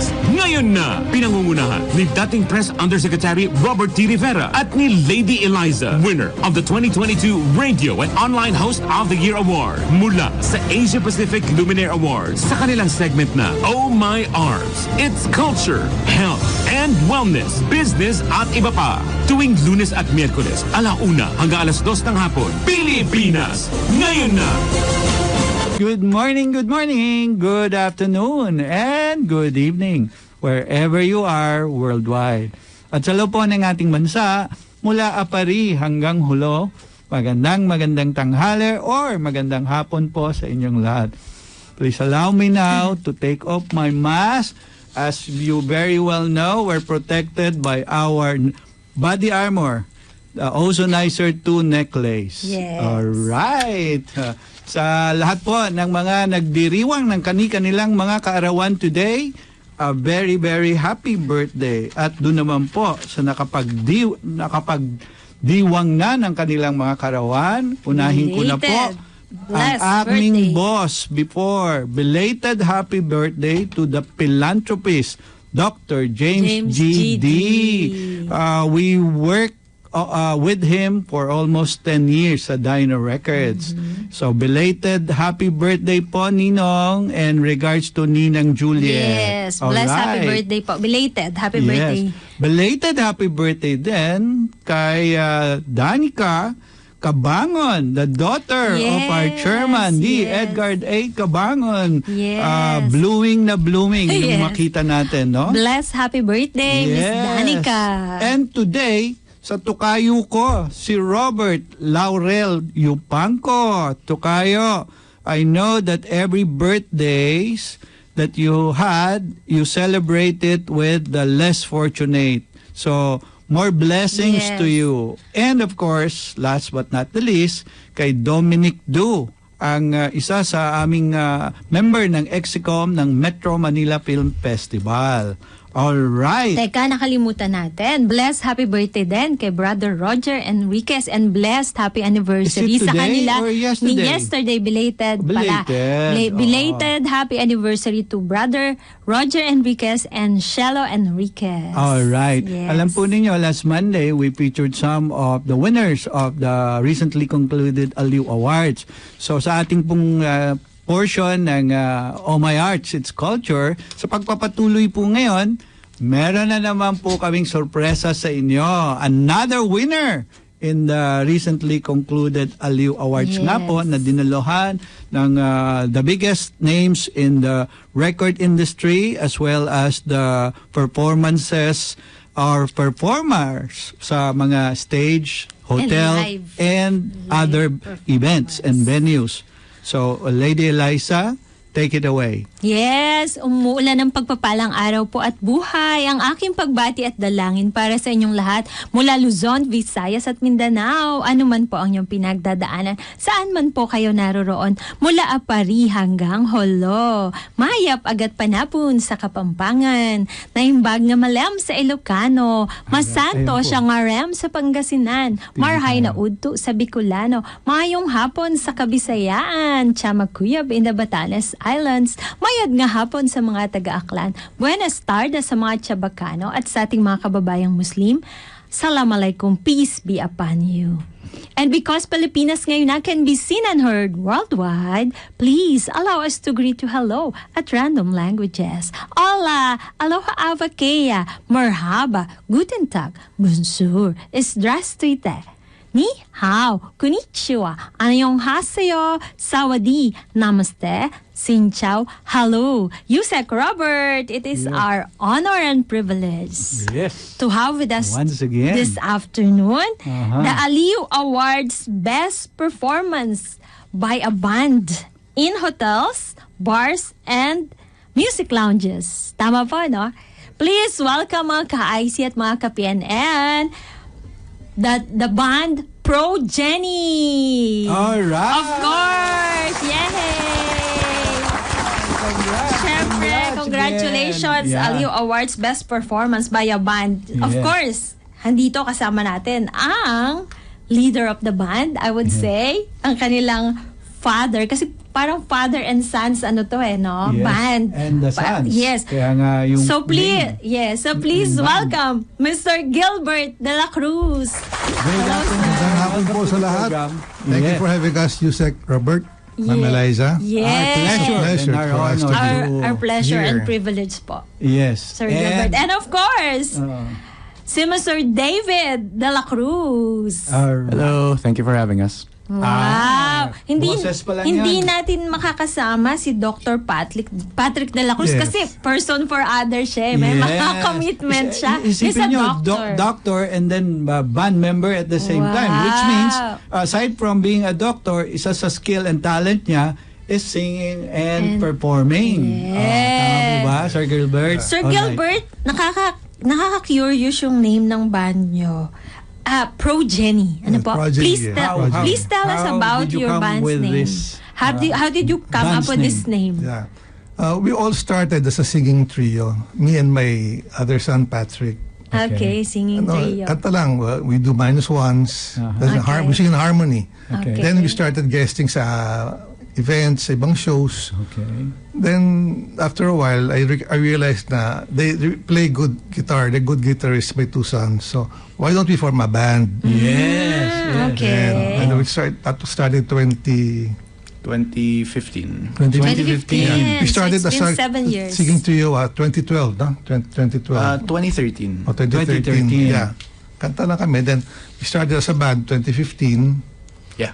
Pilipinas. Ngayon na, pinangungunahan ni dating Press Undersecretary Robert T. Rivera at ni Lady Eliza, winner of the 2022 Radio and Online Host of the Year Award mula sa Asia Pacific Luminaire Awards sa kanilang segment na Oh My Arms. It's culture, health, and wellness, business at iba pa. Tuwing Lunes at Miyerkules, 1:00 hanggang 2:00 ng hapon. Pilipinas, ngayon na! Good morning, good afternoon, and good evening, wherever you are worldwide. At sa loob po ng ating bansa, mula Apari hanggang Hulo, magandang tanghali or magandang hapon po sa inyong lahat. Please allow me now to take off my mask. As you very well know, we're protected by our body armor, the Ozonizer 2 necklace. Yes. Alright. Sa lahat po ng mga nagdiriwang ng kanilang mga kaarawan today, a very, very happy birthday. At doon naman po sa nakapagdiwang na ng kanilang mga kaarawan, unahin ko na po ang aming boss before. Belated happy birthday to the philanthropist, Dr. James G.D. We worked with him for almost 10 years sa Dino Records. So, belated happy birthday po, Ninong, and regards to Ninang Juliet. Yes, blessed happy birthday po. Belated happy birthday. Belated happy birthday din kay Danica Cabangon, the daughter of our chairman, D. Edgar A. Cabangon. Blooming na blooming yung makita natin, no? Blessed happy birthday, Miss Danica. And today, sa tukayo ko, si Robert Laurel Yupanco. Tukayo, I know that every birthdays that you had, you celebrate it with the less fortunate. So, more blessings to you. And of course, last but not the least, kay Dominic Du, ang isa sa aming member ng EXICOM ng Metro Manila Film Festival. Alright. Teka, nakalimutan natin. Blessed happy birthday din kay Brother Roger Enriquez and blessed happy anniversary sa kanila. Yesterday, belated pala. Belated happy anniversary to Brother Roger Enriquez and Shelo Enriquez. Alright. Yes. Alam po ninyo, last Monday, we featured some of the winners of the recently concluded Aliw Awards. So sa ating pong portion ng Oh My Arts, It's Culture, sa pagpapatuloy po ngayon, meron na naman po kaming sorpresa sa inyo. Another winner in the recently concluded Aliw Awards nga po, na dinaluhan ng the biggest names in the record industry as well as the performances or performers sa mga stage, hotel, and other events and venues. So, Lady Eliza, take it away. Yes, umuulan ng pagpapalang araw po at buhay. Ang aking pagbati at dalangin para sa inyong lahat mula Luzon, Visayas at Mindanao. Ano man po ang inyong pinagdadaanan, saan man po kayo naroroon, mula Apari hanggang Holo. Mayap agat panapon sa Kapampangan. Naimbag nga malem sa Ilocano. Masanto siya nga rem sa Pangasinan. Marhay na udto sa Bicolano. Mayong hapon sa Kabisayaan. Chamagkuyab in the Batanes Islands. Mayad nga hapon sa mga taga-Aklan. Buenas tardes sa mga Chabacano at sa ating mga kababayang Muslim. Assalamualaikum, peace be upon you. And because Pilipinas ngayon na can be seen and heard worldwide, please allow us to greet you hello at random languages. Hola, aloha avakea, merhaba, guten tag, bonjour, zdrastuyte. Ni hao, konnichiwa, annyeonghaseyo, sawadi, namaste, xin chào, hello. Yusek Robert, it is our honor and privilege to have with us once again this afternoon the Aliw Awards Best Performance by a Band in Hotels, Bars, and Music Lounges. Tama po, no? Please welcome mga ka-IC at mga ka-PNN, the band Pro Jenny. All right. Of course. Yay! Siyempre, congratulations. Aliw Awards Best Performance by a Band. Of course, handito kasama natin ang leader of the band, I would say, ang kanilang father, kasi parang father and sons ano to no? Yes, Band. and the sons. Yes. Kaya nga yung So please, name. please Band. welcome Mr. Gilbert de la Cruz. Magandang hapon po sa lahat. Thank you Yes. for having us, Yusek Robert, Ma'am Eliza. Yes. Pleasure and our for us honor to be Our pleasure here. and privilege po, Yes. Sir Gilbert. And of course, uh, si Mr. David de la Cruz. Hello, thank you for having us. Wow! Hindi boses pa lang hindi yan. natin makakasama si Dr. Patrick de la Cruz Yes. kasi person for others siya. May mga commitment siya. He's a Isipin nyo, doctor. doctor and then band member at the same time. Which means, aside from being a doctor, isa sa skill and talent niya is singing and performing. Yes. Tama po ba, Sir Gilbert? Sir Alright. Gilbert, nakaka-curious yung name ng band nyo. Progeny. Ano Yes, po? Progeny, Please, yes. Progeny. please tell us How about did you your come band's with name. this, How did you come up band's with this name? Yeah. We all started as a singing trio. Me and my other son, Patrick. Okay, singing trio. Kanta lang. We do minus ones. There's a Okay. we sing in harmony. Okay. Then we started guesting sa events, sa ibang shows. Okay. Then, after a while, I realized na they play good guitar. They're good guitarists, my two sons. So, why don't we form a band? Yes. Okay. And we started 2015. 2015. 2015. We started So it's as been 7 years. singing trio 2012, no? 2012. 2013. O 2013. 2013. Yeah. Kanta lang kami. Then, we started as a band 2015. Yeah.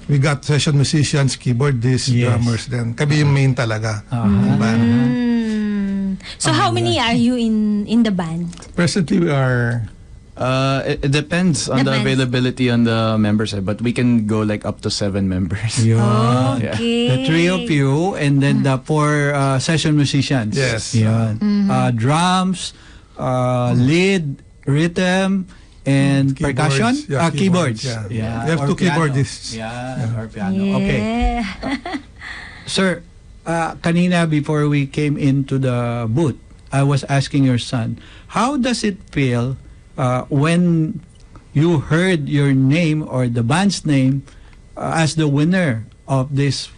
We got session musicians, keyboardists, Yes. drummers. Then, kami yung main talaga. ng band. So how many are you in the band? Presently, we are... It depends on the Depends. availability on the member side, but we can go like up to 7 members. Yun. Okay. The three of you and then the 4 session musicians. Yes. Yan. Drums, lead, rhythm, and Keyboards. percussion? Yeah, Keyboards. keyboards, yeah. Yeah. We have or 2 piano. keyboardists. Yeah, or piano. Yeah. Okay. Sir, kanina before we came into the booth, I was asking your son, how does it feel when you heard your name or the band's name as the winner of this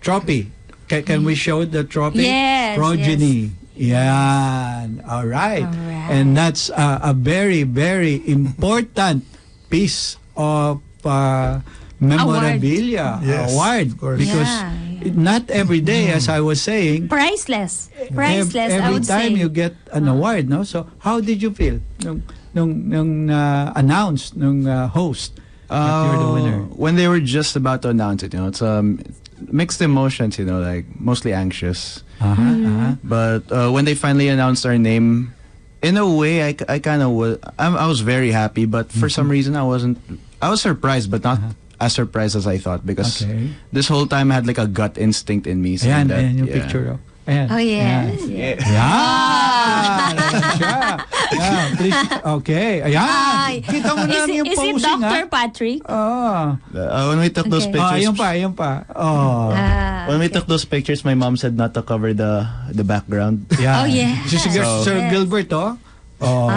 trophy? Can we show the trophy? Yes, Progeny. Yan. All right. Alright. And that's a very, very important piece of memorabilia Yes, award. of course. Because Yeah. not every day, as I was saying, Priceless. Priceless, I every would time say. you get an award, no? So how did you feel nung announced nung host that you're the winner? When they were just about to announce it, it's mixed emotions, like mostly anxious. But when they finally announced our name, in a way, I kind of was. I was very happy, but for some reason, I wasn't. I was surprised, but not as surprised as I thought, because Okay. this whole time I had like a gut instinct in me Ayan, saying that. ayan yung yeah. picture. Oh. Ayan. Oh, yes. Ayan. Ayan. Ayan siya. Ayan, please. Okay. Ayan. Ay. Kita mo na yung Is it posing, Dr. ha? Patrick? Oh. When we took those Okay. Oh, pictures, ayun pa. Oh. when we took those pictures, my mom said not to cover the background. Yeah. Oh, yeah. Si Sir Sir Yes. Gilbert, oh. Oh.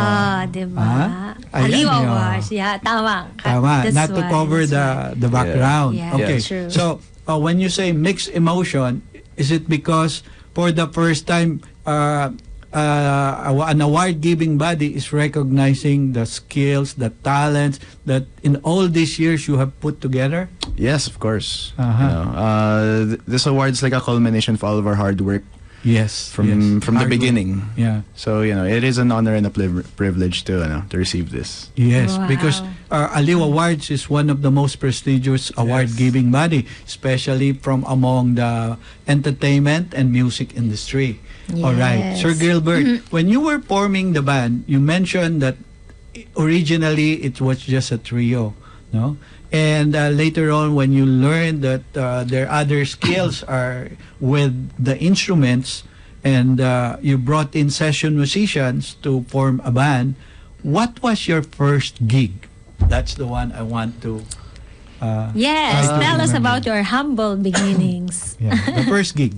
Diba? Ah? Aliw Ayan, Awards. Yeah, tama. Tama. That's Not to why, cover that's the background. Yeah, Okay. true. So, when you say mixed emotion, is it because for the first time, an award-giving body is recognizing the skills, the talents that in all these years you have put together? Yes, of course. This award is like a culmination of all of our hard work Yes. from yes. the Hard work. beginning. Yeah. So it is an honor and a privilege to receive this. Yes, Wow. because Aliw Awards is one of the most prestigious award-giving body, especially from among the entertainment and music industry. All right, Yes. Sir Gilbert, when you were forming the band, you mentioned that originally it was just a trio, no? And later on, when you learned that their other skills are with the instruments, and you brought in session musicians to form a band, what was your first gig? That's the one I want to. Yes, try to tell us remember. about your humble beginnings. Yeah, the first gig.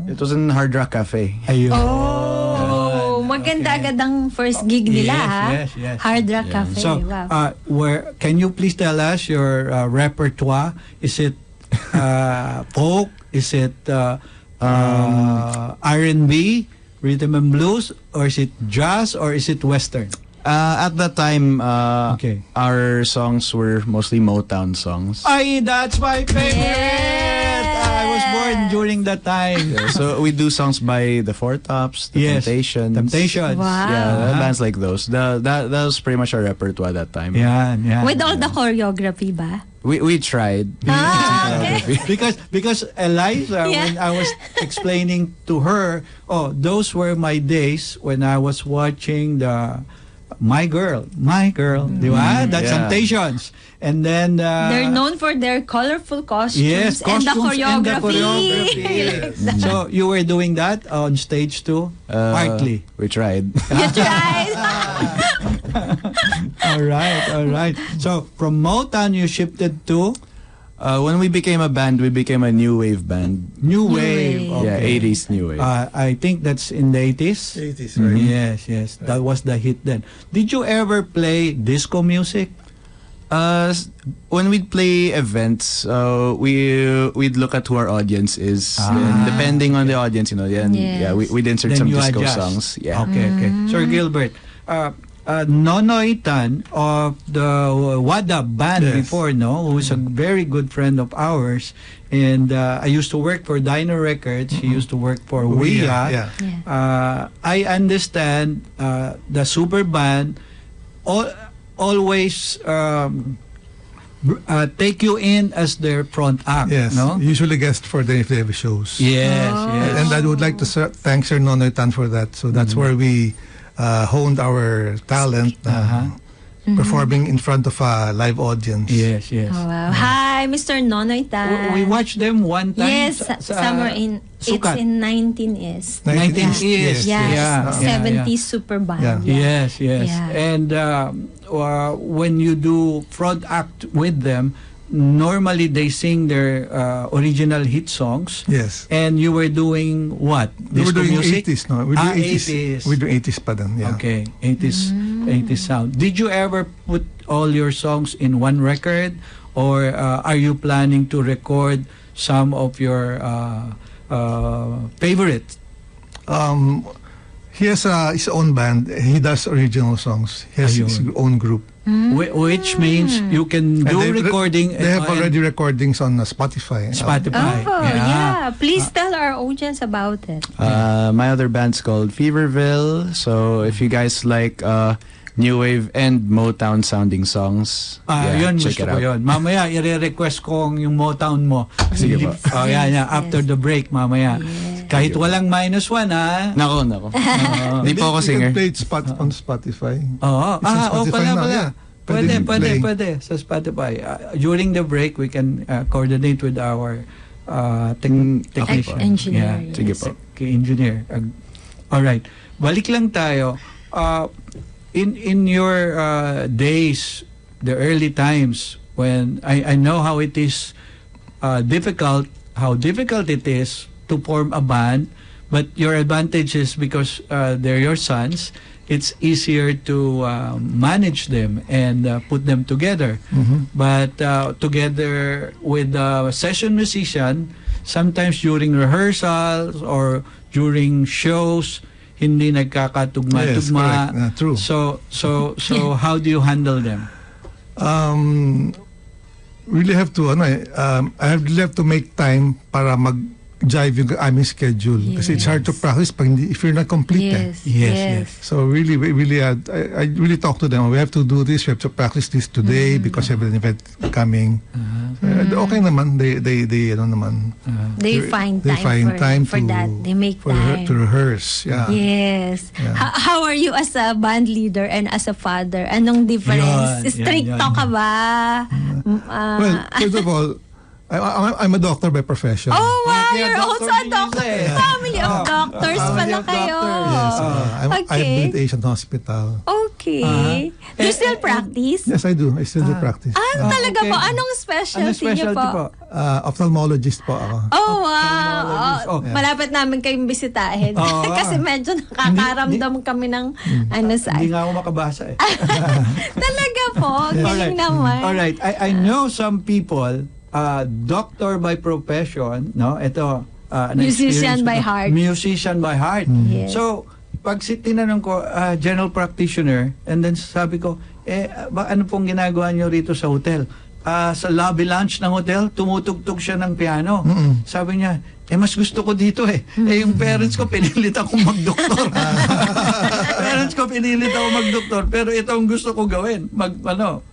It was in Hard Rock Cafe. Ayun. Oh, maganda agad ang first gig nila, Yes, ha? yes, yes. Hard Rock Cafe. So, Wow. can you please tell us your repertoire? Is it folk? Is it R&B, rhythm and blues, or is it jazz, or is it western? At that time, Okay. our songs were mostly Motown songs. Ay, that's my favorite! Yes. I was born during that time. Yeah, so we do songs by the Four Tops, the Yes. Temptations. Temptations. Wow. Yeah, bands like those. That was pretty much our repertoire at that time. Yeah. With all the choreography ba? We tried. Okay. Because Eliza, Yeah. when I was explaining to her, those were my days when I was watching the My Girl, di ba? That's Yeah. Temptations. And then They're known for their colorful costumes, yes, and the costumes and the choreography. choreography. So you were doing that on stage too? Partly. We tried. You tried. All right. So from Motown you shifted to When we became a band, we became a new wave band. New Wave. Wave. Yeah, Okay. 80s new wave. I think that's in the 80s. 80s, right? Yes. That was the hit then. Did you ever play disco music? When we'd play events, we'd look at who our audience is. And depending on the audience, Yes. we'd insert Then some you disco adjust. songs. Yeah. Okay. Sir Gilbert, Nonoy Tan of the Wada band Yes. before, no? Who's a very good friend of ours. And I used to work for Dino Records. He used to work for Ouija. Yeah. I understand the super band always take you in as their front act, Yes. no? Usually guest for them if they have shows. Yes. And I would like to thank Sir Nonoy Tan for that. So that's where we honed our talent, performing in front of a live audience. Yes. Oh, wow. Hi, Mr. Nonoy Tan. We watched them one time. Yes, summer in Sukat. it's in 19 is. 19 years. Yeah, Yeah. 70s super band. Yeah. Yes. Yeah. And when you do front act with them, normally they sing their original hit songs. Yes. And you were doing what? We were Disco doing music? 80s, no? We do 80s. 80s. We do 80s pa then, yeah. Okay, 80s sound. Did you ever put all your songs in one record, or are you planning to record some of your favorites? He has his own band. He does original songs. He has his Ayun. own group. Which means you can And do recording. They have and already recordings on Spotify. Spotify. Oh, yeah. Please tell our audience about it. My other band's called Feverville. So if you guys like new wave and Motown sounding songs, Yun, check gusto it ko out. yun. Mamaya, i-request ko yung Motown mo. Sige po. Yan. After the break, mamaya. Kahit walang -1, ha? Nako. Hindi po ako You singer. can play it on Spotify. Oo. It's on Spotify now, Pala. yeah. Pwede Pwede. Sa Spotify. During the break, we can coordinate with our technician. Engineer. Yeah. Sige po. Engineer. Alright. Balik lang tayo. In your days, the early times, when I know how it is difficult it is to form a band, but your advantage is because they're your sons, it's easier to manage them and put them together. But together with a session musician, sometimes during rehearsals or during shows, hindi nagkakatugma-tugma. Yes, correct. True. So how do you handle them? Really have to I really have to make time para mag-jive yung aming schedule. Kasi it's hard to practice if you're not complete. Yes. So really, I really talk to them. We have to do this. We have to practice this today because we have an event coming. Okay naman. They naman. They find time for that. They make time. To rehearse. Yeah. Yes. Yeah. How are you as a band leader and as a father? Anong difference? Yan, Stricto yan. ka ba? Well, first of all, I'm a doctor by profession. Oh, wow! Kaya You're also a doctor doctor. din siya eh. Family of doctors Family pala of kayo. doctors. Yes, I Okay. have been Asian Hospital. Okay. Do you still practice? Yes, I do. I still do practice. Talaga okay. po? Anong specialty niyo po? Ophthalmologist po ako. Oh, wow. Ophthalmologist. Oh. Malapit namin kayong bisitahin. Oo. Kasi medyo nakakaramdam kami ng sa Hindi nga ako makabasa eh. Talaga po. Galing naman. Alright. I know some people doctor by profession, no? Ito, Musician by heart. Musician by heart. Yes. So, pag tinanong ko, general practitioner, and then sabi ko, ano pong ginagawa nyo rito sa hotel? Sa lobby lounge ng hotel, tumutugtog siya ng piano. Sabi niya, mas gusto ko dito yung parents ko, pinilit akong magdoktor. Parents ko, pinilit ako magdoktor. Pero ito ang gusto ko gawin.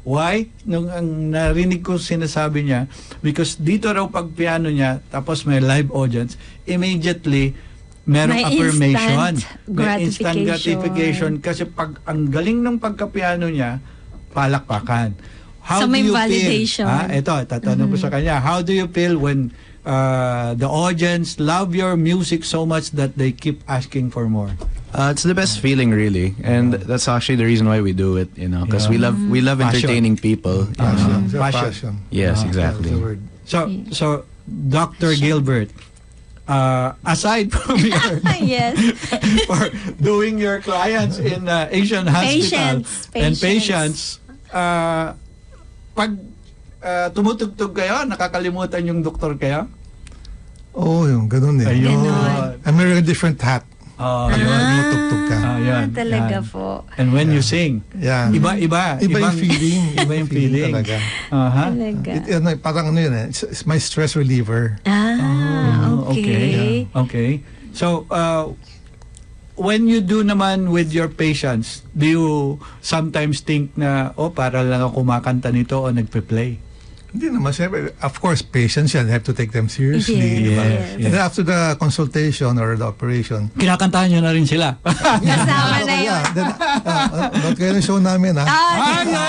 Why? Nung ang narinig ko sinasabi niya, because dito raw pag piano niya, tapos may live audience, immediately, merong may affirmation. May instant gratification. Kasi pag ang galing ng pagkapiano niya, palakpakan. How so do may you validation. Feel? Ito, tatanong ko sa kanya. How do you feel when the audience love your music so much that they keep asking for more? It's the best feeling, really, and that's actually the reason why we do it. Because we love Passion. entertaining people. Passion. Yes, exactly. So, Dr. Gilbert, aside from your yes. for doing your clients in Asian hospital and patients, pag tumutugtog kayo, nakakalimutan yung doktor kayo? Yung ganun eh. Ayun. I'm wearing a different hat. Tumutugtog ka. Talaga po. And when you sing, iba yung feeling. Iba yung feeling. Talaga. Talaga. Parang yun it's my stress reliever. Okay. Okay. So, when you do naman with your patients, do you sometimes think na, para lang ako kumakanta nito o nagpe-play? Hindi naman. Siyempre, of course, patients yan. Have to take them seriously. Yes. Diba? Yes. And then after the consultation or the operation, Kinakantahan nyo na rin sila. Kasama na yun. not kayo ng show namin, ha? Pala.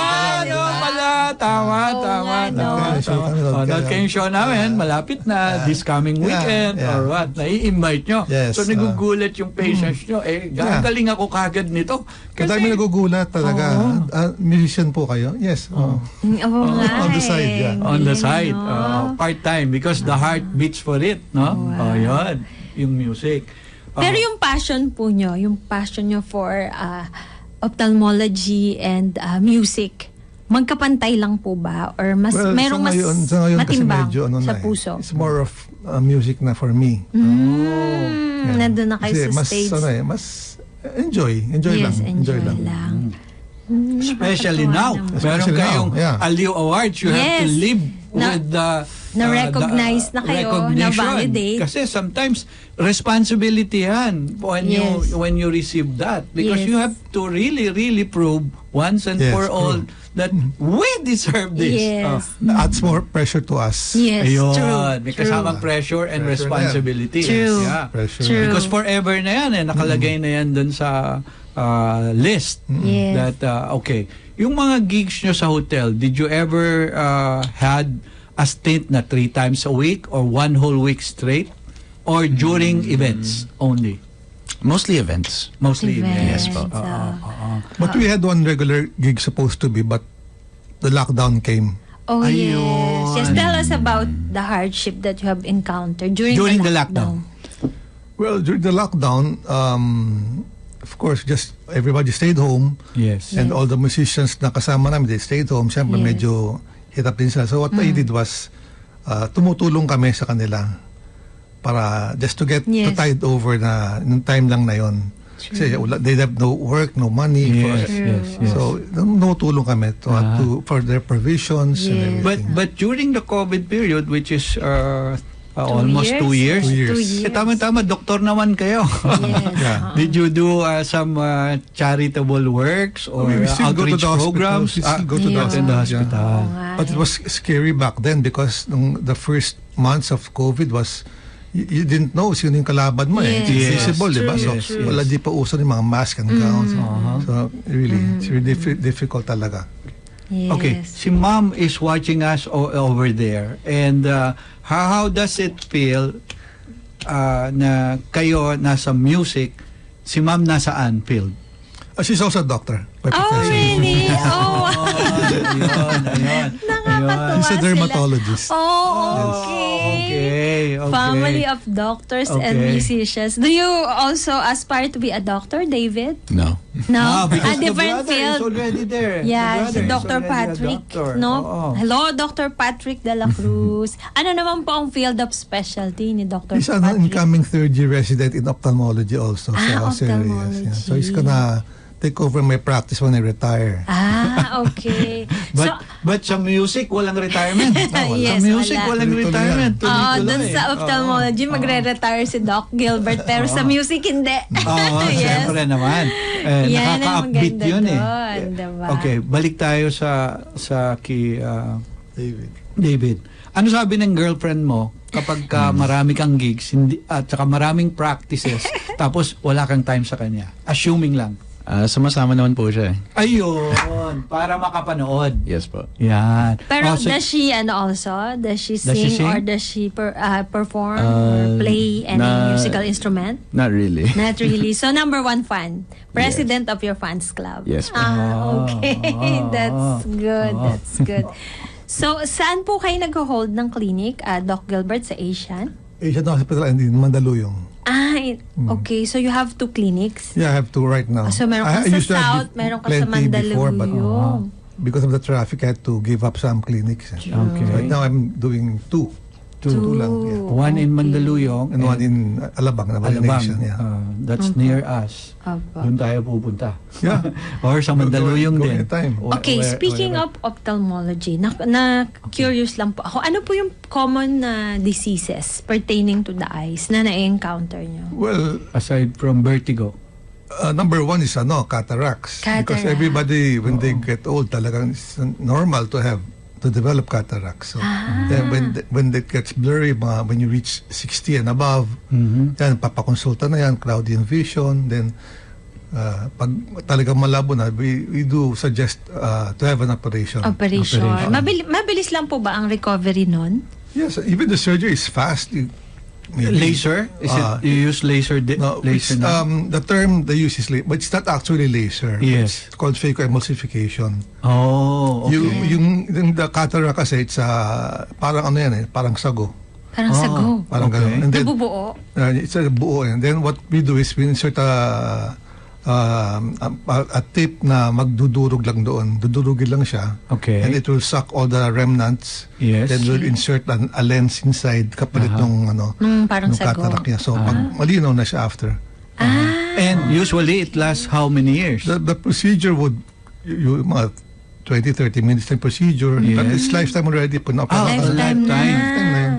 Tama. Not kayong show namin. Malapit na. This coming weekend or what. Nai-invite nyo. Yes. So, nagugulat yung patients nyo. Gagaling ako kagad nito. Kadami nagugulat talaga. Musician po kayo? Yes. Oo nga. On the side, On the side. Part-time. Because the heart beats for it. No? Yun. Yung music. Pero yung passion po nyo, for ophthalmology and music, magkapantay lang po ba? Or mas merong mas matimbang sa puso? It's more of music na for me. Nandun na kayo sa stage. Mas enjoy lang. Especially now. Meron kayong Aliw Awards. You have to live with the na-recognize na kayo, na-validate. Kasi sometimes, responsibility yan when you receive that. Because you have to really, really prove once and for all that we deserve this. Yes. Adds more pressure to us. Yes, Ayun. true. May kasamang pressure and responsibility. True. Yeah. Pressure. Because forever na yan. Nakalagay na yan dun sa list. Yes. That, okay. Yung mga gigs nyo sa hotel, did you ever had a stint na 3 times a week or 1 whole week straight? Or during events only? Mostly events. Mostly Events. events. Yes po. But we had one regular gig supposed to be, but the lockdown came. Oh, Ayun. yes. Just tell us about the hardship that you have encountered during the lockdown. Well, during the lockdown, of course, just everybody stayed home. Yes. And all the musicians na kasama namin, they stayed home. Siyempre, Yes. medyo hirap din sila. So what I did was, tumutulong kami sa kanila para just to get to tide over na nung time lang na yon. Kasi they have no work, no money. Yes. So, tumutulong kami for their provisions and everything. But during the COVID period, which is almost 2 years. 2 years. Tama-tama, doktor naman kayo. Yes. Did you do some charitable works or We still go to outreach the hospital. programs? We still go to the hospital. But it was scary back then because the first months of COVID was you didn't know sino yung kalaban mo. Yes. It's invisible, di ba? So, Yes. wala di pa uso yung mga mask and gowns. So, really, it's really difficult talaga. Yes. Okay, si Mom is watching us over there. And how does it feel na kayo nasa music, si Mom nasaan field? She's also a doctor by Oh, profession. really? Oh, Ayun. nakakatawa She's a sila. dermatologist. Oh, okay. Okay. Family of doctors and Okay. musicians. Do you also aspire to be a doctor, David? No. No? Because the different brother is field. already there. Yeah, The si brother is Dr. already a Patrick. doctor. No? Oo. Hello, Dr. Patrick de la Cruz. Ano naman po ang field of specialty ni Dr. He's an Patrick? incoming third-year resident in ophthalmology also. Ophthalmology. Yeah. So he's gonna take over my practice when I retire. Okay. But sa music, walang retirement. Yes, sa music, wala. walang Tuloy-tuloy retirement. Oo, Tuloy-tuloy. dun sa ophthalmology, magre-retire si Doc Gilbert. Pero sa music, hindi. Oo, siyempre naman. Yan ang Nakaka-upbeat maganda yun eh. doon, diba? Okay, balik tayo sa kay David. David. Ano sabi ng girlfriend mo kapag marami kang gigs at saka maraming practices tapos wala kang time sa kanya? Assuming lang. Sumasama naman po siya. Ayun, para makapanood. Yes po. Yan. Pero Oh, so- does she also? Does she Does she sing sing? or does she perform or play any musical instrument? Not really. Not really. So number one fan, president of your fans club. Yes, po. Okay. That's good. That's good. So saan po kayo nag-hold ng clinic, Doc Gilbert, sa Asian? Asian Hospital and in Mandaluyong. Okay. So you have 2 clinics? Yeah, I have to right now. So meron I ka sa used to have South, meron ka sa plenty before, but Mandaluyong. because of the traffic, I had to give up some clinics. Okay. Right now, I'm doing two. Two lang. Yeah. One in Mandaluyong And one in Alabang, Alabang. Nation. Yeah. That's near us. Aba. Doon tayo pupunta. Yeah. Or sa Mandaluyong Go din. anytime. Okay, speaking of ophthalmology, na curious lang po ako, ano po yung common diseases pertaining to the eyes na na-encounter nyo? Well, Aside from vertigo. number one is cataracts. Because Cataract. everybody, when they get old, talagang it's normal to develop cataracts. So then when it gets blurry, when you reach 60 and above, yan, papakonsulta na yan, cloudy in vision, then pag talagang malabo na, we do suggest to have an operation. Operation. Mabilis lang po ba ang recovery nun? Yes, even the surgery is fast. Laser? Is it you use laser? No, Laser it's, na? the term they use is but it's not actually laser. Yes. It's called phacoemulsification. Oh, okay. Yung the cataract kasi, it's parang ano yan parang sago. Parang sago. Parang Okay. gano'n. And then, Nabubuo. it's a buo. And then what we do is we insert a tip na magdudurog lang doon. Dudurugin lang siya. Okay. And it will suck all the remnants. Yes. Then we'll insert a lens inside kapalit nung Parang nung sago. cataract niya. So pag malinaw na siya after. And usually it lasts how many years? The procedure would mga 20-30 minutes na procedure. Yes. But it's lifetime already. Lifetime na.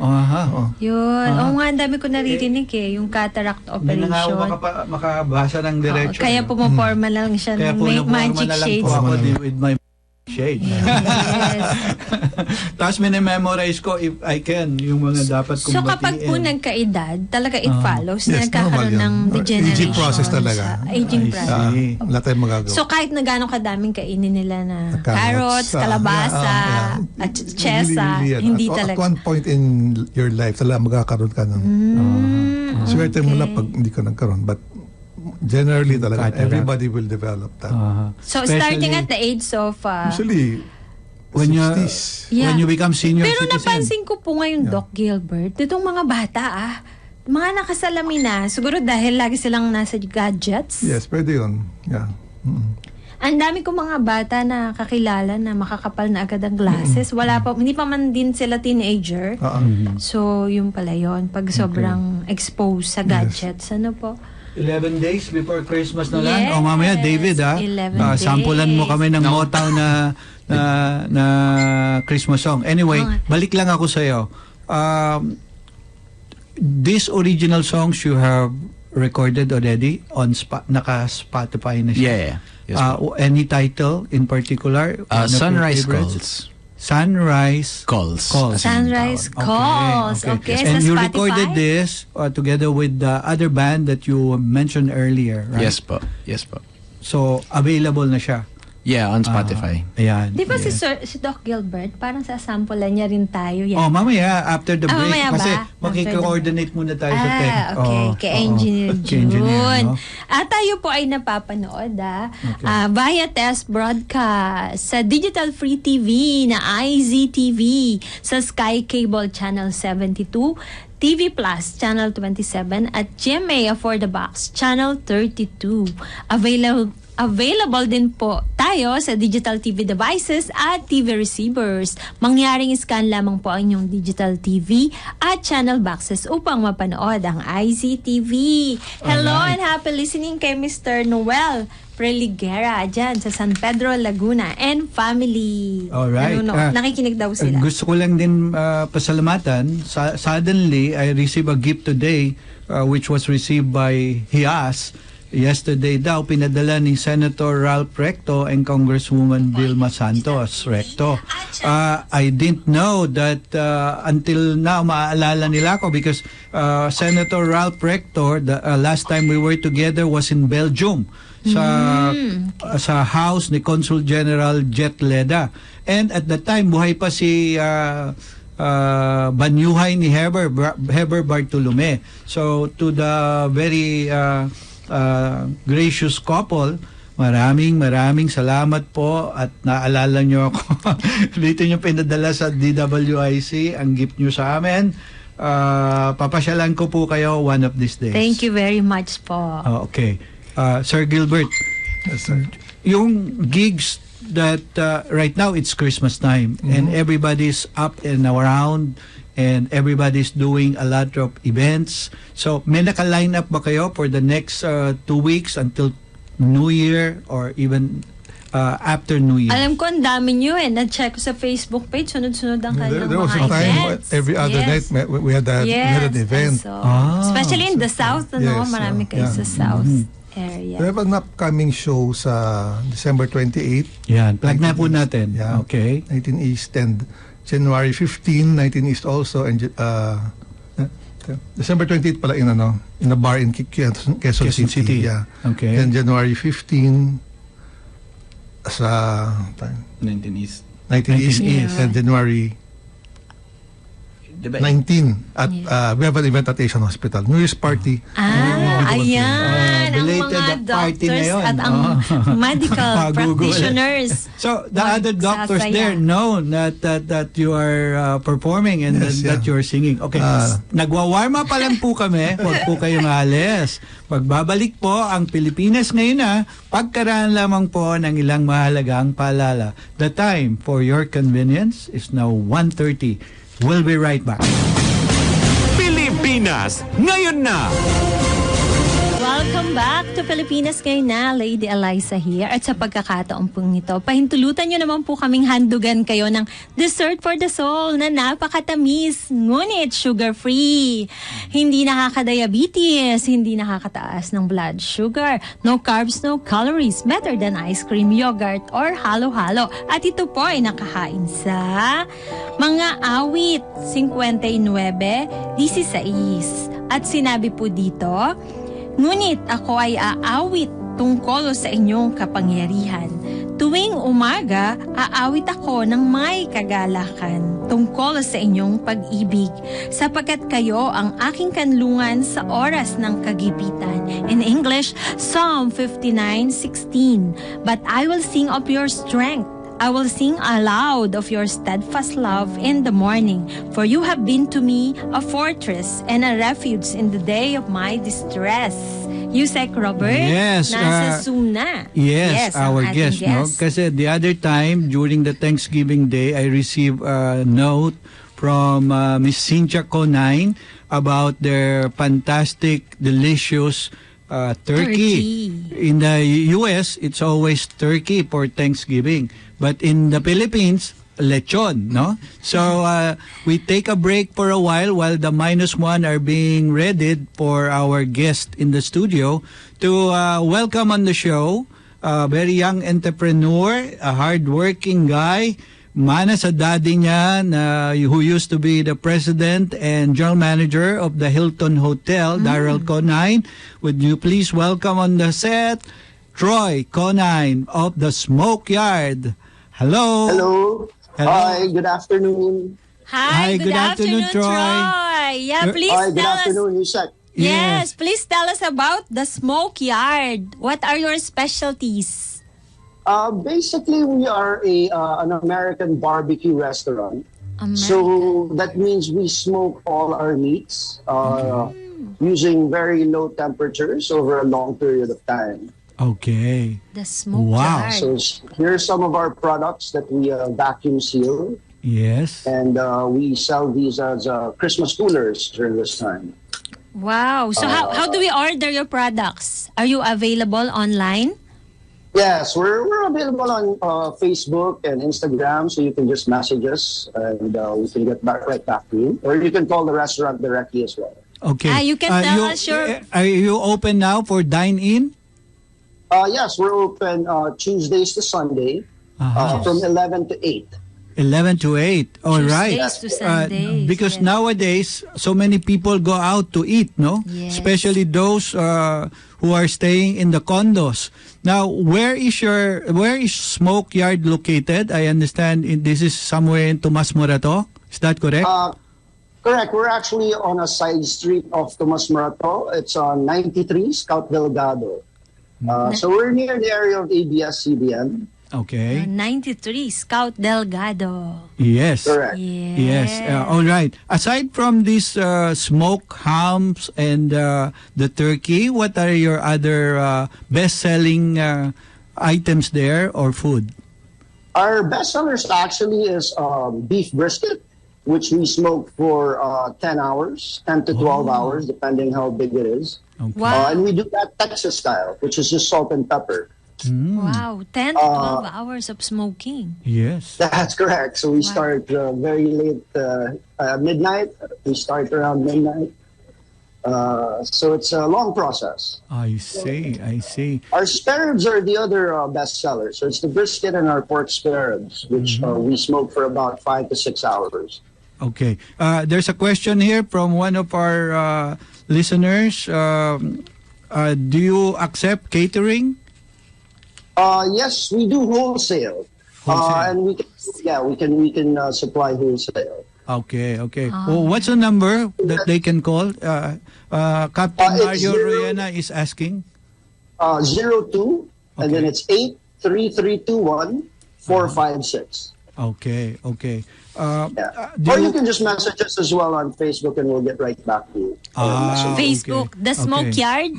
Yun. Uh-huh. Oo nga, ang dami ko naririnig yung cataract Hindi na nga ako operation. makabasa ng diretso. Kaya pumaporma lang siya Kaya ng po naporma magic na lang shades. po ako with my shade. Yes. Tapos minimemorize ko if I can yung mga dapat kong So kapag po batiin. nagkaedad, talaga it follows Yes, na nagkakaroon normal yan. ng degeneration. Aging process talaga. Aging I process. see. Wala tayong magagawa. So kahit na gano'ng kadaming kainin nila na Carrots, carrots, kalabasa, at chesa, hindi at talaga. one point in your life, talaga magkakaroon ka nun. Swerte mo lang pag hindi ka nagkaroon. But generally talaga, Cataract. everybody will develop that. So Especially starting at the age of... Usually, when you 60s. Yeah. when you become senior Pero citizen. napansin ko po ngayon, Doc Gilbert, itong mga bata mga nakasalamin na, siguro dahil lagi silang nasa gadgets. Yes, pwede yun. Yeah. Ang dami kong mga bata na kakilala na makakapal na agad ang glasses. Wala pa, hindi pa man din sila teenager. So, yun pala yun. Pag sobrang exposed sa gadgets, ano po? 11 days before Christmas na lang. Yes, O mamaya, David, 11 sampulan mo kami ng Motown na Christmas song. Anyway, balik lang ako sa'yo. These original songs you have recorded already on naka-Spotify na siya. Yeah. Yes, po. Any title in particular? One of your Sunrise favorites? Calls. Sunrise Calls. Calls. Sunrise Calls. Okay, And sa you Spotify? recorded this together with the other band that you mentioned earlier, right? Yes po. Yes po. So, available na siya. Yeah, on Spotify. Ayan. Di ba si Doc Gilbert, parang sasampulan niya rin tayo yan? Oh, mamaya, after the break. mamaya ba? Kasi After makikoordinate muna tayo sa tech. Okay. Kay Engineer Kay Engineer, June. no? At tayo po ay napapanood via test broadcast sa Digital Free TV na IZTV sa Sky Cable Channel 72, TV Plus Channel 27 at GMA For the Box Channel 32. Available din po tayo sa digital TV devices at TV receivers. Mangyaring scan lamang po ang inyong digital TV at channel boxes upang mapanood ang ICTV. Hello and happy listening kay Mr. Noel Preligera dyan sa San Pedro, Laguna and family. Alright. Nakikinig daw sila. Gusto ko lang din pasalamatan. Suddenly, I received a gift today which was received by Hias. Yesterday daw, pinadala ni Senator Ralph Recto and Congresswoman Vilma Santos Recto. I didn't know that until now, maaalala nila ako because Senator Ralph Recto, the last time we were together was in Belgium sa house ni Consul General Jet Leda. And at the time, buhay pa si banyuhay ni Heber Bartolome. So to the very gracious couple, maraming salamat po at naalala nyo ako. Dito nyo pinadala sa DWIZ ang gift nyo sa amin. Papasyalan ko po kayo one of these days. Thank you very much po. Okay. Sir Gilbert, Yes, sir. yung gigs that right now it's Christmas time and everybody's up and around and everybody's doing a lot of events. So, may naka-line up ba kayo for the next 2 weeks until New Year or even after New Year? Alam ko, ang dami nyo Na-check ko sa Facebook page, sunod-sunod ang kanilang There was mga a time events. every other night we had an event. So, especially in the South, Yes, marami kayo sa South area. We have an upcoming show sa December 28. Yan, plug na po natin. Yeah. Okay. 19 East and January 15, 19 East also, and December 28 pala in a bar in Quezon City. Yeah. Okay. Then January 15 sa 19 East. 19 East, East. and January 19 at we have an event at Asian Hospital. New Year's party. Ayan. Ang belated mga party na doctors yun. at ang medical practitioners. So the other doctors there know that you are performing and that you are singing. Okay. Nagwa-warm up pa lang po kami. Huwag po kayong alis. Pagbabalik po ang Pilipinas ngayon pagkaraan lamang po ng ilang mahalagang paalala. The time for your convenience is now 1:30. We'll be right back. Pilipinas ngayon na. Welcome back to Pilipinas ngayon na. Lady Eliza here. At sa pagkakataon pong ito, pahintulutan nyo naman po kaming handugan kayo ng dessert for the soul na napakatamis, ngunit sugar-free. Hindi nakaka-diabetes, hindi nakakataas ng blood sugar. No carbs, no calories. Better than ice cream, yogurt, or halo-halo. At ito po ay nakahain sa mga awit 59, 16. At sinabi po dito, ngunit ako ay aawit tungkol sa inyong kapangyarihan. Tuwing umaga, aawit ako ng may kagalakan tungkol sa inyong pag-ibig, sapagkat kayo ang aking kanlungan sa oras ng kagipitan. In English, Psalm 59:16. But I will sing of your strength. I will sing aloud of your steadfast love in the morning, for you have been to me a fortress and a refuge in the day of my distress. Yusek Robert, yes, nasa Zoom na. Yes, our guest. No? Kasi the other time, during the Thanksgiving Day, I received a note from Miss Cynthia Conine about their fantastic, delicious turkey. In the US, it's always turkey for Thanksgiving. But in the Philippines, lechon, no? So we take a break for a while the -1 are being readied for our guest in the studio to welcome on the show a very young entrepreneur, a hardworking guy, mana sa daddy niya who used to be the president and general manager of the Hilton Hotel, Darrell Conine. Would you please welcome on the set Troy Conine of the Smoke Yard. Hello. Hello. Hello. Hi, good afternoon. Hi, good afternoon, Troy. Yeah, please Hi, good tell us. afternoon, Yusek. Yes, please tell us about the Smoke Yard. What are your specialties? Basically, we are an American barbecue restaurant. So that means we smoke all our meats using very low temperatures over a long period of time. Okay. The smoke Wow. yard. So here's some of our products that we vacuum seal, Yes. and we sell these as Christmas coolers during this time. Wow. So how do we order your products? Are you available online? Yes, we're available on Facebook and Instagram, so you can just message us, and we can get right back to you. Or you can call the restaurant directly as well. Okay. You can tell us your... Are you open now for dine-in? Yes, we're open Tuesdays to Sunday from 11 to 8. 11 to 8. All right. Tuesdays to Sundays. Because yes. nowadays, so many people go out to eat, no? Yes. Especially those who are staying in the condos. Now, where is Smoke Yard located? I understand this is somewhere in Tomas Morato. Is that correct? Correct. We're actually on a side street of Tomas Morato. It's on 93 Scout Delgado. So we're near the area of ABS-CBN. Okay. 93 Scout Delgado. Yes. Correct. Yes. All right. Aside from these smoked hams and the turkey, what are your other best-selling items there or food? Our best sellers actually is beef brisket, which we smoke for 10 hours, 10 to 12 hours, depending how big it is. Okay. Wow. And we do that Texas style, which is just salt and pepper. Wow. 10 to 12 hours of smoking. Yes. That's correct. So we start very late, midnight. We start around midnight. So it's a long process. I see. Our spare ribs are the other best sellers. So it's the brisket and our pork spare ribs, which we smoke for about 5 to 6 hours. Okay. There's a question here from one of our listeners. Do you accept catering? Yes, we do wholesale. And we can supply wholesale. Okay. Well, what's the number that they can call? Captain Mario Royena is asking. 02, and then it's 83321-456. Okay. Or you can just message us as well on Facebook, and we'll get right back to you. Facebook, okay. The Smoke Okay. Yard?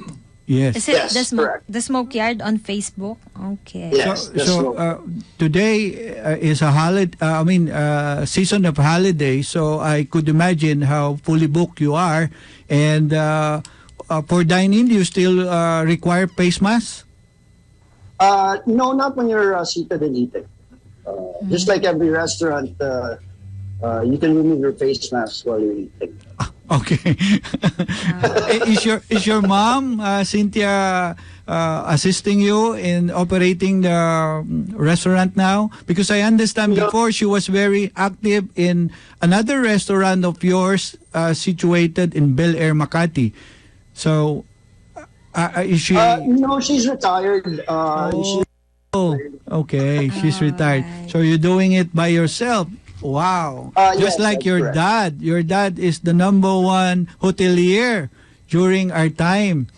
Yes. Is it Yes, correct. the Smoke Yard on Facebook? Okay. Yes. Today is a holiday. Season of holiday. So I could imagine how fully booked you are. And for dining, do you still require face masks? No, not when you're seated and eating. Just like every restaurant, you can remove your face mask while you're eating. Okay. Is your mom, Cynthia, assisting you in operating the restaurant now? Because I understand before she was very active in another restaurant of yours situated in Bel Air, Makati. So, is she... No, she's retired. Okay, she's retired. So you're doing it by yourself. Wow. Just yes, like that's your correct. dad. Your dad is the #1 hotelier during our time.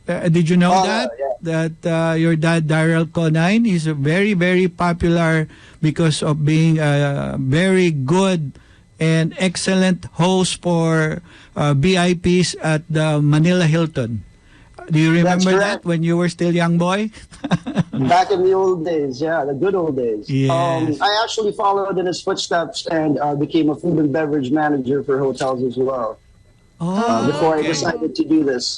Did you know that? Yeah. That your dad, Daryl Conine, is a very, very popular because of being a very good and excellent host for VIPs at the Manila Hilton. Do you remember that when you were still young boy? Back in the old days, the good old days. Yes. I actually followed in his footsteps and became a food and beverage manager for hotels as well. Before I decided to do this,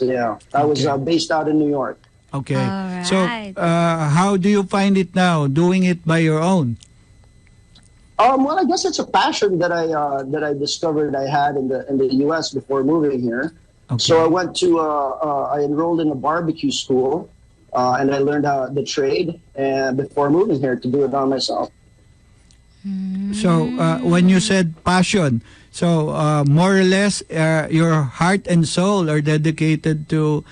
I was based out in New York. Okay. All So, right. how do you find it now, doing it by your own? Well, I guess it's a passion that I discovered I had in the U.S. before moving here. Okay. So I went to I enrolled in a barbecue school, and I learned the trade before moving here to do it on myself. So, when you said passion, so more or less your heart and soul are dedicated to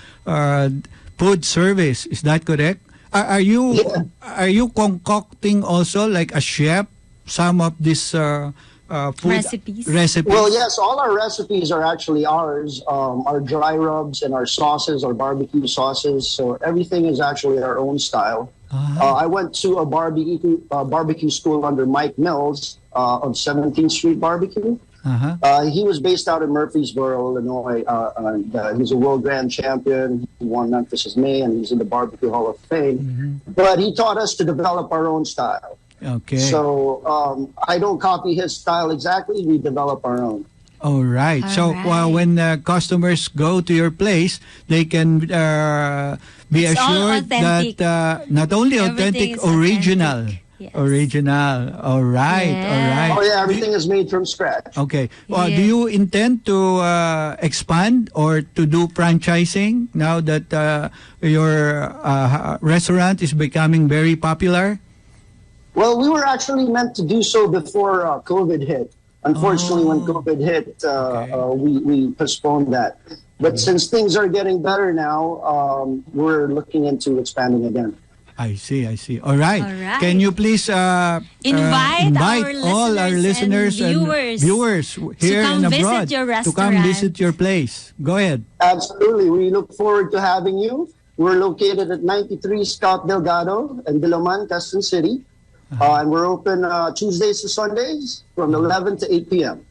food service. Is that correct? Are you concocting also like a chef some of these food recipes? Well, yes, all our recipes are actually ours. Our dry rubs and our sauces, our barbecue sauces. So everything is actually our own style. I went to a barbecue school under Mike Mills on 17th Street Barbecue. He was based out of Murfreesboro, Illinois. He's a world grand champion. He won Memphis' May, and he's in the Barbecue Hall of Fame. But he taught us to develop our own style. Okay. So I don't copy his style exactly. We develop our own. All right. So when customers go to your place, they can be It's all assured authentic. that not only Everything authentic, is original. authentic. Yes. Original. All right. Yeah. All right. Oh yeah, everything is made from scratch. Okay. Well, Yeah. do you intend to expand or to do franchising now that your restaurant is becoming very popular? Well, we were actually meant to do so before COVID hit. Unfortunately, when COVID hit, we postponed that. But since things are getting better now, we're looking into expanding again. I see. All right. All right. Can you please Invite our all our listeners and viewers here to come and abroad visit your to come restaurant. visit your place? Go ahead. Absolutely. We look forward to having you. We're located at 93 Scout Delgado in Diloman, Quezon City. And we're open Tuesdays to Sundays from 11 to 8 p.m.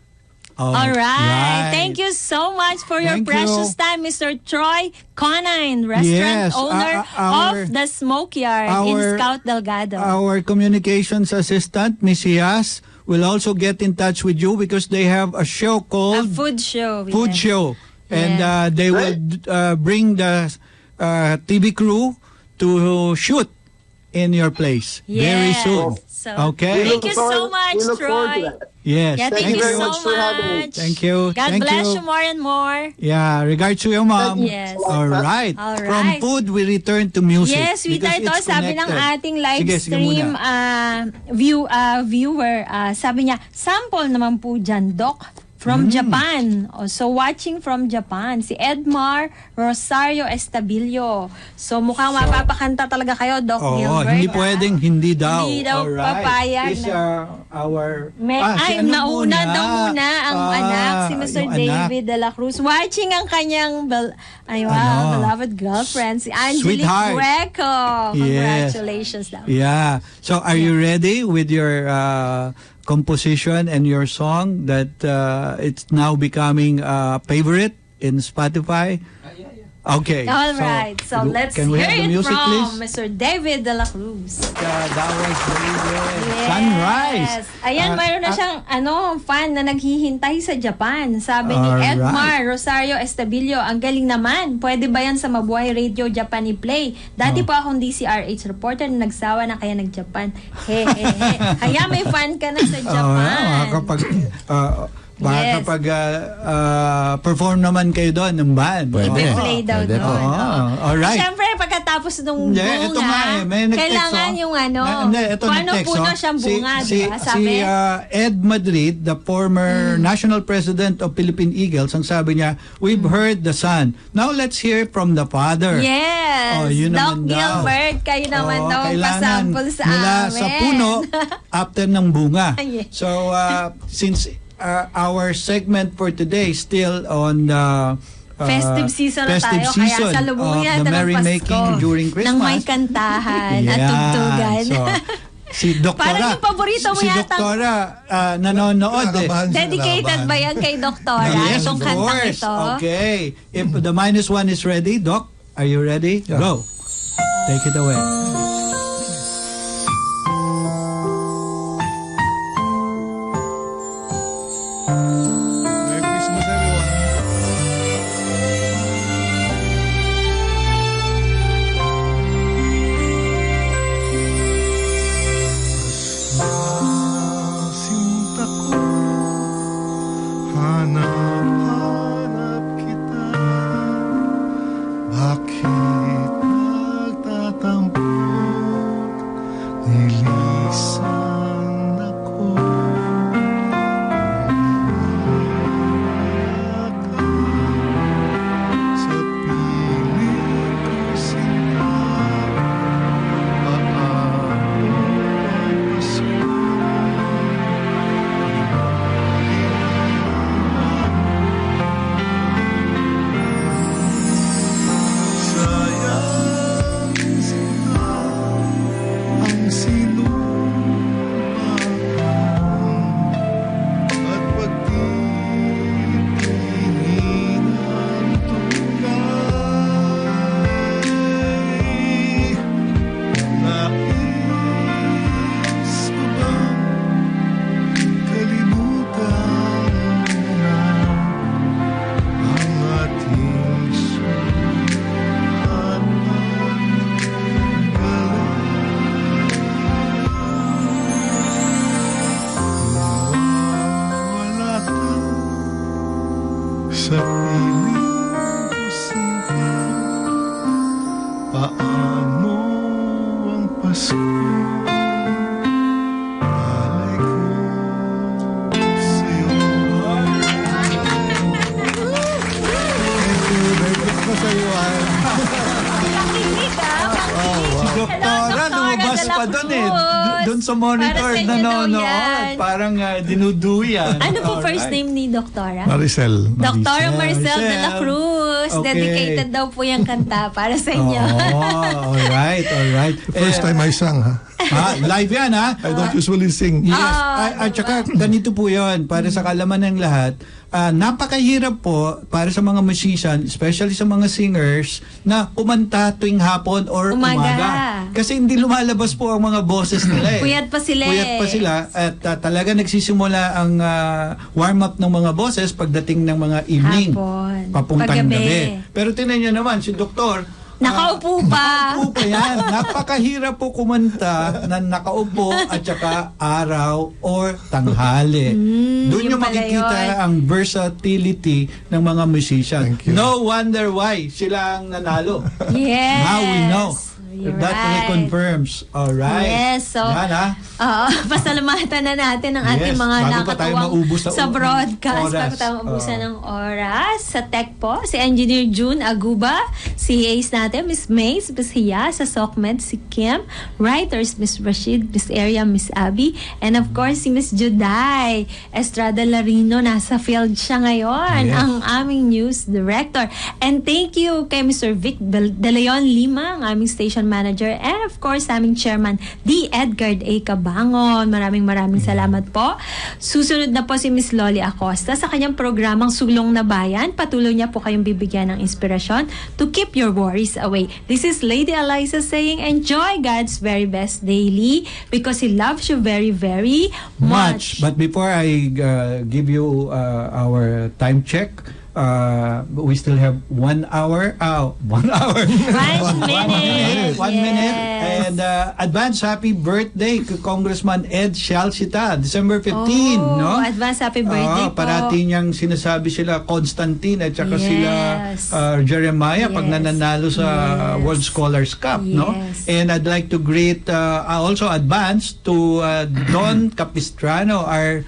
Oh, All right. Thank you so much for your Thank precious you. time, Mr. Troy Conine, restaurant Yes, owner of the Smoke Yard in Scout Delgado. Our communications assistant, Miss Hias, will also get in touch with you because they have a show A called food show. Food yes. Show. And they will bring the TV crew to shoot in your place very Yes. soon. So, Okay. Thank you so much, We look forward to Troy. that. Yes. Yeah, thank you you very so much for having me. much. Thank you. God Thank bless you. you more and more. Yeah, regards to your mom. Yes. All right. All From right. food, we return to music. Yes, Vita, because ito it's sabi ng connected. ating live Sige stream muna. viewer, sabi niya, sample naman po dyan, Doc, from Japan. So, watching from Japan, si Edmar Rosario Estabilio. So, mukhang mapapakanta talaga kayo, Doc Oo, Gilbert. hindi pwedeng hindi daw. Hindi daw Alright. papayag Is na- our... Ay, ano nauna daw muna ang anak, si Mr. yung David de la Cruz. Watching ang kanyang beloved girlfriend, si Angelique Sweetheart. Greco. Yes. Congratulations daw. Yeah. So, are you ready with your composition and your song that it's now becoming favorite in Spotify? Okay. All right. So, let's can we hear have the it music, from please? Mr. David de la Cruz. That was David. Yes. Sunrise. Ayan, mayroon na siyang fan na naghihintay sa Japan. Sabi ni Alright. Edmar Rosario Estabilio, ang galing naman. Pwede ba yan sa Mabuhay Radio Japan i-play? Dati po akong DCRH reporter na nagsawa na kaya nag-Japan. He, he, he. Kaya may fan ka na sa Japan. Baka kapag perform naman kayo doon ng band. Pwede. I-play daw Pwede po. doon. Alright. Siyempre, pagkatapos nung bunga, ito nga may nag-text, kailangan yung ito kung ano nag-text, puno siyang bunga, diba? Sabi, si Ed Madrid, the former national president of Philippine Eagles, ang sabi niya, we've heard the son. Now let's hear from the father. yes, yun Doc naman daw. Gilbert, kayo naman daw kailangan pasample sa mula amin. sa puno after ng bunga. Yes. So, since our segment for today is still on the Festive season na festive tayo, season kaya salubungin of the natin ang merrymaking Pasko during Christmas. nang may kantahan at tugtugan. So, si Doktora. Parang yung paborito mo si yata. Doktora nanonood eh. Kinakabahan siya, Dedicated kinakabahan. ba yan kay Doktora? Yes, Itong of kantang course. ito? Okay. If the -1 is ready, Doc, are you ready? Yeah. Go. Take it away. Merry Christmas, everyone. Sinta ko, hanap-hanap kita. Bakit nagtatampo Paano ang Pasko? Alay ko sa'yo. Thank you. Merry Christmas sa'yo. Nakinig Si Doktora, lumabas pa doon eh. Doon sa monitor, Para sa inyo daw nanonood. yan. Parang dinuduyan. Ano po Alright. first name ni Doktora? Maricel. Doktora Maricel de la Maricel. Cruz. Okay. Dedicated daw po yung kanta para sa inyo. Oh, alright. First time I sang, ha? Live yan, ha? I don't usually sing. Yes. At saka, ganito po yun, para sa kalaman ng lahat, napakahirap po para sa mga musician, especially sa mga singers, na kumanta tuwing hapon or umaga. Kasi hindi lumalabas po ang mga boses nila eh. Puyat pa sila At talaga nagsisimula ang warm-up ng mga boses pagdating ng mga evening. Hapon. Papuntang Paggabi. gabi. Pero tinan niyo naman, si Doktor, Nakaupo pa. nakaupo pa yan. Napakahirap po kumanta na nakaupo at saka araw or tanghali. Doon yun yung pala makikita yun. ang versatility ng mga musician. Thank you. No wonder why sila ang nanalo. Yes. Now we know. You're That right. reconfirms. Alright. Yes, so Yan, ha? pasalamatan na natin ang ating Yes, mga bago pa tayo nakatuwang maubos sa sa broadcast. oras. Bago tayo maubusan ng oras. Sa tech po, si Engineer June Aguba, si Ace natin, Miss Mace, Miss Hiya, sa SOCMED, si Kim, writers, Miss Rashid, Miss Area, Miss Abby, and of course, si Miss Juday Estrada Larino, nasa field siya ngayon, Yes. ang aming news director. And thank you kay Mr. Vic De Leon Lima, ang aming station manager, and of course, aming chairman, D. Edgar A. Cabangon. Maraming salamat po. Susunod na po si Miss Loli Acosta sa kanyang programang Sulong na Bayan. Patuloy niya po kayong bibigyan ng inspirasyon to keep your worries away. This is Lady Eliza saying, enjoy God's very best daily because He loves you very, very much. But before I give you our time check, we still have 1 hour. 1 hour. 1 minute. 1 minute. Yes. And advance happy birthday to Congressman Ed Shalcita, December 15, no? Advance happy birthday po. Parati niyang sinasabi sila Constantine at saka Yes. sila Jeremiah pag Yes. nananalo sa Yes. World Scholars Cup, no? Yes. And I'd like to greet also advance to Don Capistrano, our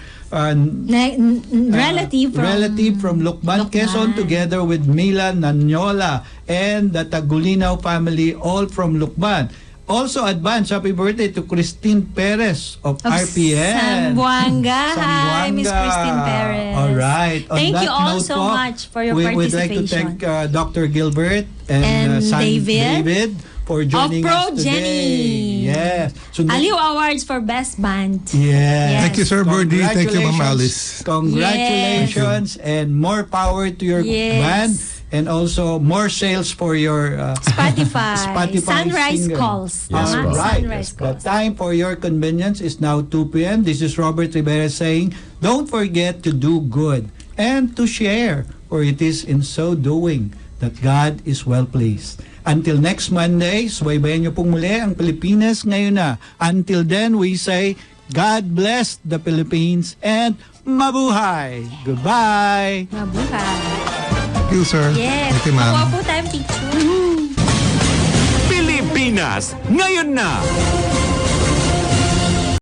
relative from Lucban, Quezon, together with Mila Nanyola and the Tagulinaw family, all from Lucban. Also, advance happy birthday to Christine Perez of RPN. Zamboanga. Hi, Miss Christine Perez. All right. On Thank that you all note so po, much for your We'd like to participation. thank Dr. Gilbert and son David for joining Pro us today. Jenny. Yes. So Aliw Awards for Best Band. yes. Thank you, Sir Birdie. Thank you, Ma'am Alice. Congratulations and more power to your Yes. band and also more sales for your Spotify. Sunrise singer. Calls. Yes, Tama? po. Right. Sunrise The Calls. time for your convenience is now 2 p.m. This is Robert Rivera saying, don't forget to do good and to share, for it is in so doing that God is well pleased. Until next Monday, subaybayan niyo pong muli ang Pilipinas ngayon na. Until then, we say, God bless the Philippines and mabuhay! Goodbye! Mabuhay. Thank you, sir. Yes. Thank you, ma'am. Kuha po tayong picture. Pilipinas, ngayon na!